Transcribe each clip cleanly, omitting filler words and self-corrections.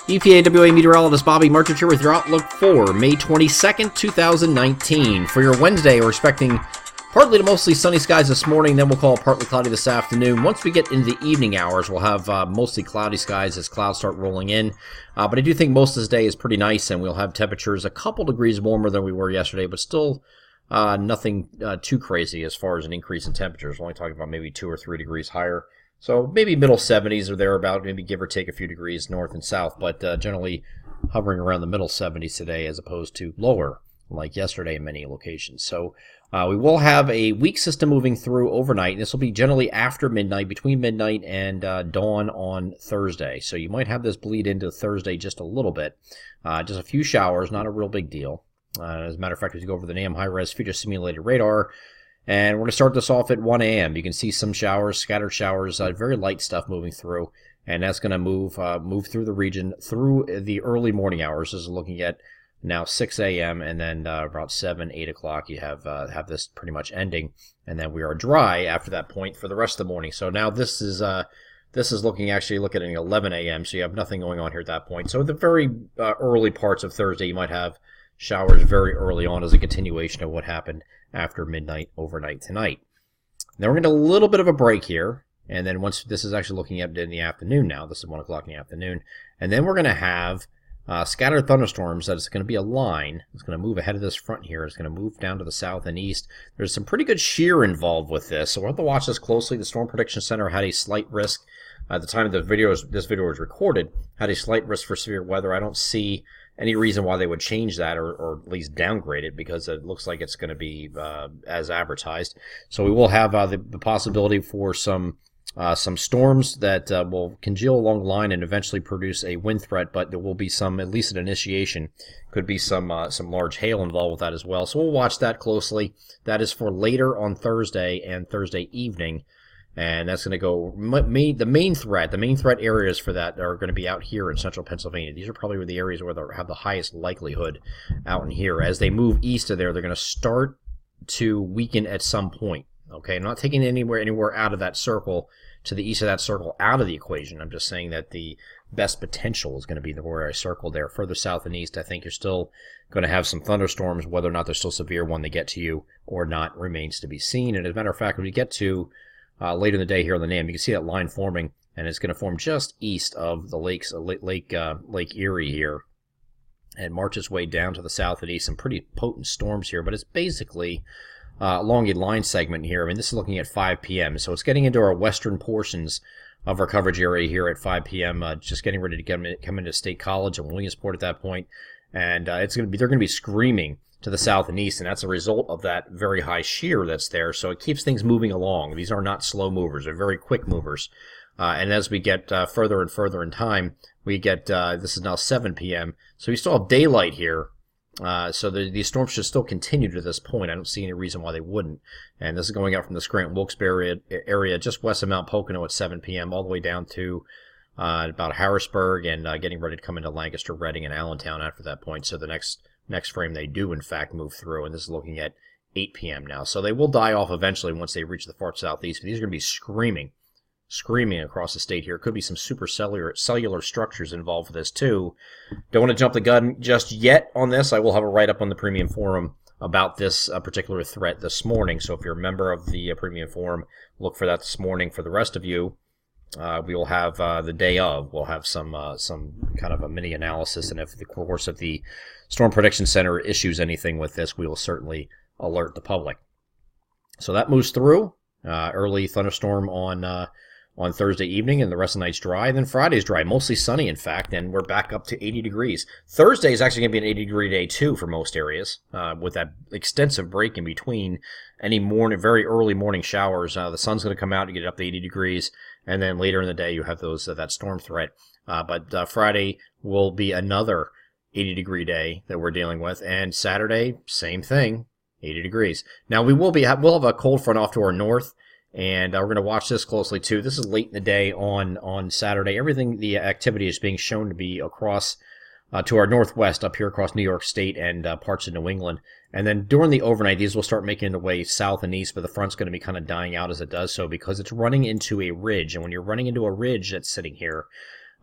EPAWA meteorologist Bobby Marchich here with your outlook for May 22nd, 2019. For your Wednesday, we're expecting partly to mostly sunny skies this morning, then we'll call it partly cloudy this afternoon. Once we get into the evening hours, we'll have mostly cloudy skies as clouds start rolling in. But I do think most of this day is pretty nice, and we'll have temperatures a couple degrees warmer than we were yesterday, but still nothing too crazy as far as an increase in temperatures. We're only talking about maybe 2 or 3 degrees higher. So maybe middle 70s or thereabout, maybe give or take a few degrees north and south, but generally hovering around the middle 70s today as opposed to lower like yesterday in many locations. So we will have a weak system moving through overnight. This will be generally after midnight, between midnight and dawn on Thursday. So you might have this bleed into Thursday just a little bit. Just a few showers, not a real big deal. As a matter of fact, as you go over the NAM high-res future simulated radar, and we're going to start this off at 1 a.m. You can see some showers, scattered showers, very light stuff moving through, and that's going to move through the region through the early morning hours. This is looking at now 6 a.m. and then about 7, 8 o'clock you have this pretty much ending, and then we are dry after that point for the rest of the morning. So now this is looking at 11 a.m. So you have nothing going on here at that point. So the very early parts of Thursday, you might have showers very early on as a continuation of what happened after midnight overnight tonight. Then we're going to a little bit of a break here, and then once this is actually looking at in the afternoon now, this is 1 o'clock in the afternoon, and then we're going to have scattered thunderstorms. That is going to be a line. It's going to move ahead of this front here. It's going to move down to the south and east. There's some pretty good shear involved with this, so we'll have to watch this closely. The Storm Prediction Center had a slight risk at the time this video was recorded, had a slight risk for severe weather. I don't see any reason why they would change that or at least downgrade it, because it looks like it's going to be as advertised. So we will have the possibility for some storms that will congeal along the line and eventually produce a wind threat, but there will be some, at least an initiation, could be some large hail involved with that as well. So we'll watch that closely. That is for later on Thursday and Thursday evening. And that's going to go, the main threat areas for that are going to be out here in central Pennsylvania. These are probably the areas where they'll have the highest likelihood out in here. As they move east of there, they're going to start to weaken at some point. Okay, I'm not taking anywhere out of that circle, to the east of that circle, out of the equation. I'm just saying that the best potential is going to be where I circled there. Further south and east, I think you're still going to have some thunderstorms. Whether or not they're still severe when they get to you or not remains to be seen. And as a matter of fact, when we get to later in the day here on the NAM, you can see that line forming, and it's going to form just east of the Lake Erie here, and march its way down to the south and east. Some pretty potent storms here, but it's basically along a line segment here. I mean, this is looking at 5 p.m., so it's getting into our western portions of our coverage area here at 5 p.m., just getting ready to come into State College and Williamsport at that point, and they're going to be screaming to the south and east, and that's a result of that very high shear that's there. So it keeps things moving along. These are not slow movers; they're very quick movers. And as we get further and further in time, we get this is now 7 p.m. So we still have daylight here. So these storms should still continue to this point. I don't see any reason why they wouldn't. And this is going out from the Scranton-Wilkes-Barre area, just west of Mount Pocono at 7 p.m., all the way down to about Harrisburg, and getting ready to come into Lancaster, Reading, and Allentown after that point. So the next frame they do in fact move through, and this is looking at 8 p.m. now. So they will die off eventually once they reach the far southeast. But these are going to be screaming across the state here. Could be some cellular structures involved with this too. Don't want to jump the gun just yet on this. I will have a write-up on the Premium Forum about this particular threat this morning. So if you're a member of the Premium Forum, look for that this morning. For the rest of you, we will have the day of. We'll have some kind of a mini analysis, and if the course of the Storm Prediction Center issues anything with this, we will certainly alert the public. So that moves through. Early thunderstorm on Thursday evening, and the rest of the night's dry. And then Friday's dry, mostly sunny, in fact, and we're back up to 80 degrees. Thursday is actually going to be an 80-degree day, too, for most areas, with that extensive break in between any very early morning showers. The sun's going to come out and get up to 80 degrees, and then later in the day you have that storm threat. But Friday will be another 80-degree day that we're dealing with, and Saturday, same thing, 80 degrees. Now, we'll have a cold front off to our north, and we're going to watch this closely, too. This is late in the day on Saturday. The activity is being shown to be across to our northwest, up here across New York State and parts of New England. And then during the overnight, these will start making their way south and east, but the front's going to be kind of dying out as it does so, because it's running into a ridge. And when you're running into a ridge that's sitting here,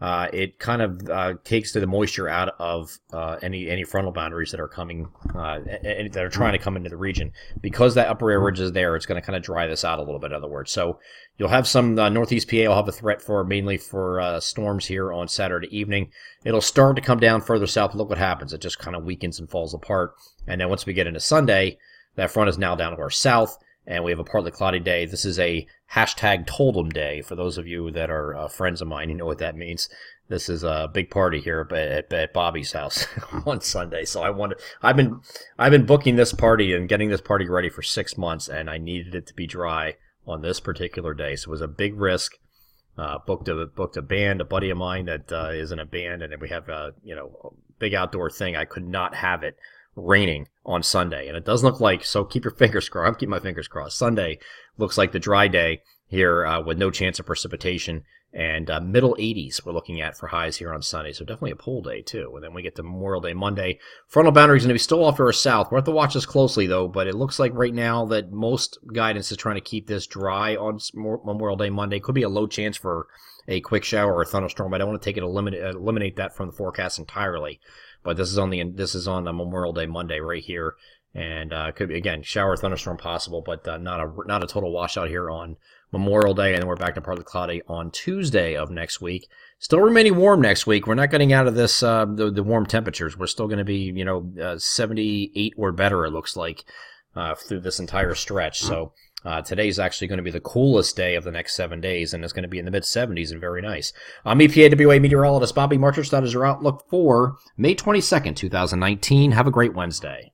it kind of takes the moisture out of any frontal boundaries that are coming that are trying to come into the region. Because that upper air ridge is there, it's going to kind of dry this out a little bit. In other words, so you'll have some northeast PA will have a threat for mainly for storms here on Saturday evening. It'll start to come down further south. Look what happens; it just kind of weakens and falls apart. And then once we get into Sunday, that front is now down to our south. And we have a partly cloudy day. This is a hashtag Told'em day. For those of you that are friends of mine, you know what that means. This is a big party here at Bobby's house on Sunday. So I've been booking this party and getting this party ready for 6 months, and I needed it to be dry on this particular day. So it was a big risk. Booked a band, a buddy of mine that is in a band, and then we have a big outdoor thing. I could not have it raining on Sunday, and it does look like, so keep your fingers crossed. I'm keeping my fingers crossed. Sunday looks like the dry day here with no chance of precipitation, and middle 80s we're looking at for highs here on Sunday, so definitely a pool day too. And then we get to Memorial Day Monday. Frontal boundary is going to be still off to our south. We'll have to watch this closely though, but it looks like right now that most guidance is trying to keep this dry on Memorial Day Monday. Could be a low chance for a quick shower or a thunderstorm. I don't want to take it eliminate that from the forecast entirely. But this is on the Memorial Day Monday right here, and could be again shower thunderstorm possible, but not a total washout here on Memorial Day, and then we're back to partly cloudy on Tuesday of next week. Still remaining warm next week. We're not getting out of this the warm temperatures. We're still going to be 78 or better. It looks like through this entire stretch. So. Today's actually going to be the coolest day of the next 7 days, and it's going to be in the mid-70s and very nice. I'm EPAWA meteorologist Bobby Marchich. That is your outlook for May 22nd, 2019. Have a great Wednesday.